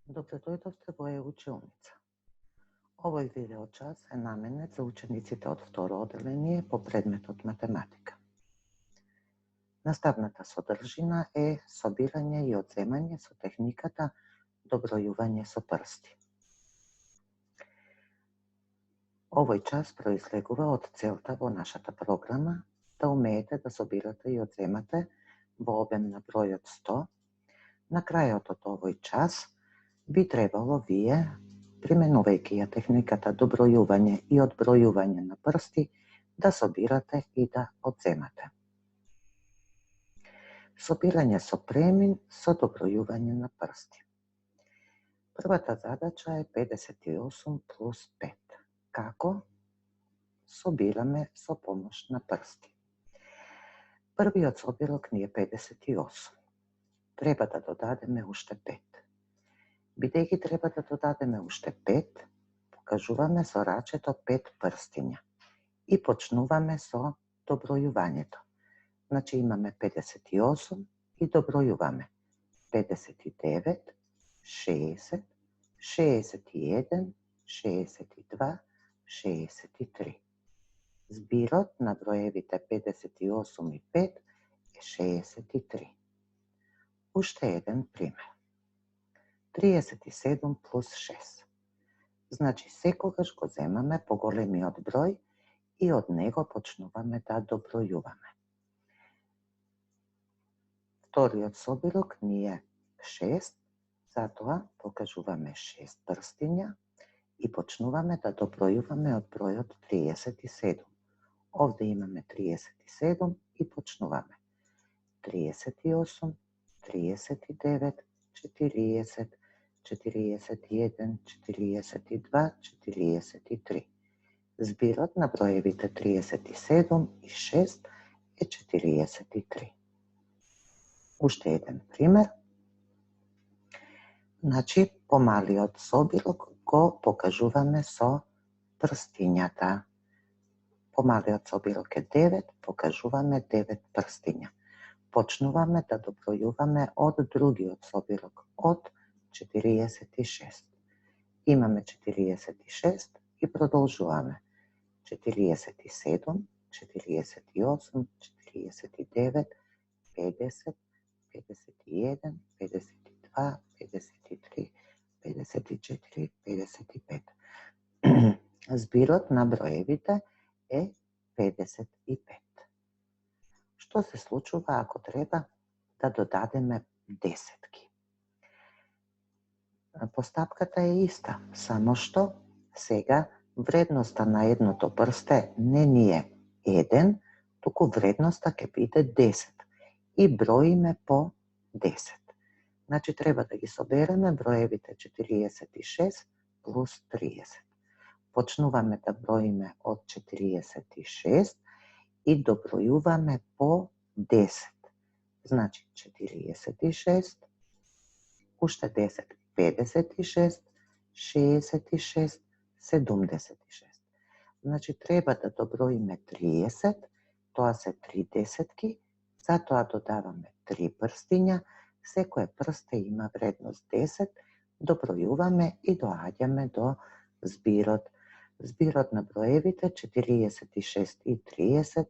Добре дојдовте во Е-училница. Овој видео час е наменет за учениците од второ оделение по предметот математика. Наставната содржина е собирање и одземање со техниката добројување со прсти. Овој час произлегува од целта во нашата програма да умеете да собирате и одземате во обем на бројот 100. На крајот од овој час би требало вие, применувајќи ја техниката добројување и одбројување на прсти, да собирате и да одземате. Собирање со премин со добројување на прсти. Првата задача е 58 плюс 5. Како собираме со помош на прсти? Првиот собирок ни е 58. Треба да додадеме уште 5. Бидејќи треба да додадеме уште 5, покажуваме со рачето 5 прстиња и почнуваме со добројувањето. Значи имаме 58 и добројуваме 59, 60, 61, 62, 63. Збирот на броевите 58 и 5 е 63. Уште еден пример. 37 плюс 6. Значи, секогаш го земаме поголемиот број и од него почнуваме да добројуваме. Вториот собирок ни е 6, затоа покажуваме 6 прстиња и почнуваме да добројуваме од бројот 37. Овде имаме 37 и почнуваме 38, 39, 40, 41, 42, 43. Збирот на броевите 37 и 6 е 43. Уште еден пример. Значи, помалиот собирок го покажуваме со прстињата. Помалиот собирок е 9, покажуваме 9 прстиња. Почнуваме да добројуваме од другиот собирок, од 46. Имаме 46 и продолжуваме. 47, 48, 49, 50, 51, 52, 53, 54, 55. Збирот на броевите е 55. Што се случува ако треба да додадеме десетки? Постапката е иста, само што сега вредноста на едното прсте не ни е 1, туку вредноста ќе биде 10 и броиме по 10. Значи треба да ги собереме броевите 46 плюс 30. Почнуваме да броиме од 46 и добројуваме по 10. Значи 46, уште 10, 56, 66, 76. Значи треба да доброиме 30, тоа се 3 десетки, затоа додаваме 3 прстиња, секое прсте има вредност 10, добројуваме и доаѓаме до збирот. Збирот на броевите 46 и 30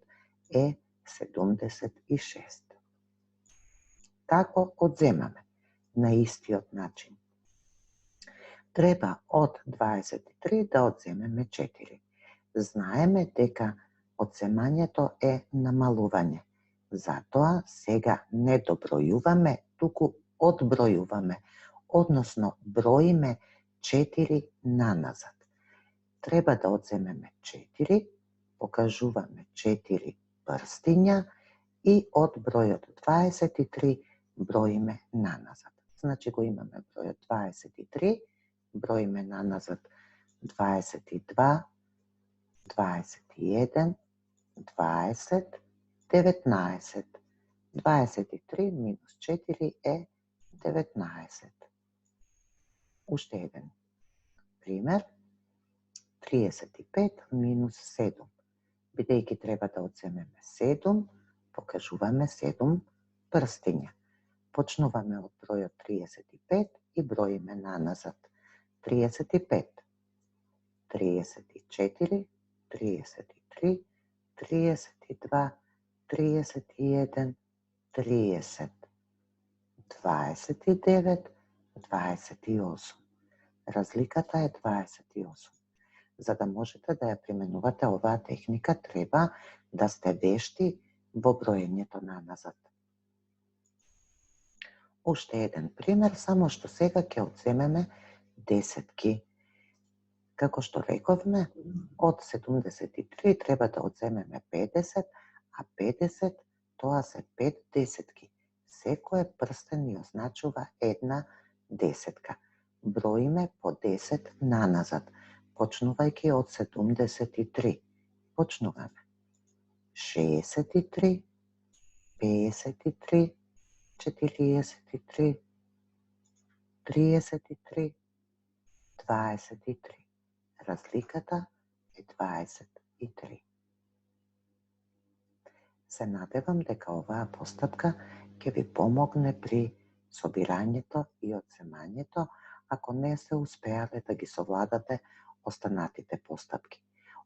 е 76. Како одземаме? На истиот начин. Треба од 23 да одземеме 4. Знаеме дека одземањето е намалување. Затоа сега не добројуваме, туку одбројуваме, односно броиме 4 наназад. Треба да одземеме 4, покажуваме 4 прстиња и од бројот 23 броиме наназад. Значи го имаме бројот 23, броиме наназад 22, 21, 20, 19. 23 минус 4 е 19. Уште еден пример. 35 минус 7. Бидејќи треба да одземеме 7, покажуваме 7 прстиња. Почнуваме од бројот 35 и броиме наназад. 35, 34, 33, 32, 31, 30, 29, 28. Разликата е 28. За да можете да ја применувате оваа техника, треба да сте вешти во броењето наназад. Уште еден пример, само што сега ќе одземеме десетки. Како што рековме, од 73 треба да одземеме 50, а 50 тоа се 5 десетки. Секој прстен ни означува една десетка. Броиме по 10 наназад, почнувајќи од 73. Почнуваме. 63, 53, 43, 33, 23. Разликата е 23. Се надевам дека оваа постапка ќе ви помогне при собирањето и одземањето, ако не се успеале да ги совладате останатите постапки.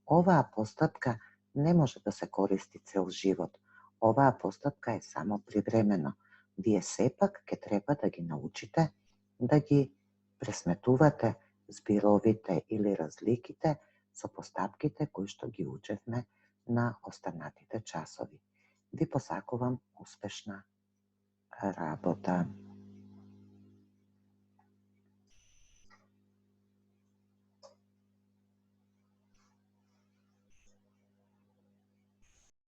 Оваа постапка не може да се користи цел живот. Оваа постапка е само привремено. Вие сепак ќе треба да ги научите, да ги пресметувате збировите или разликите со постапките кои што ги учевме на останатите часови. Ви посакувам успешна работа.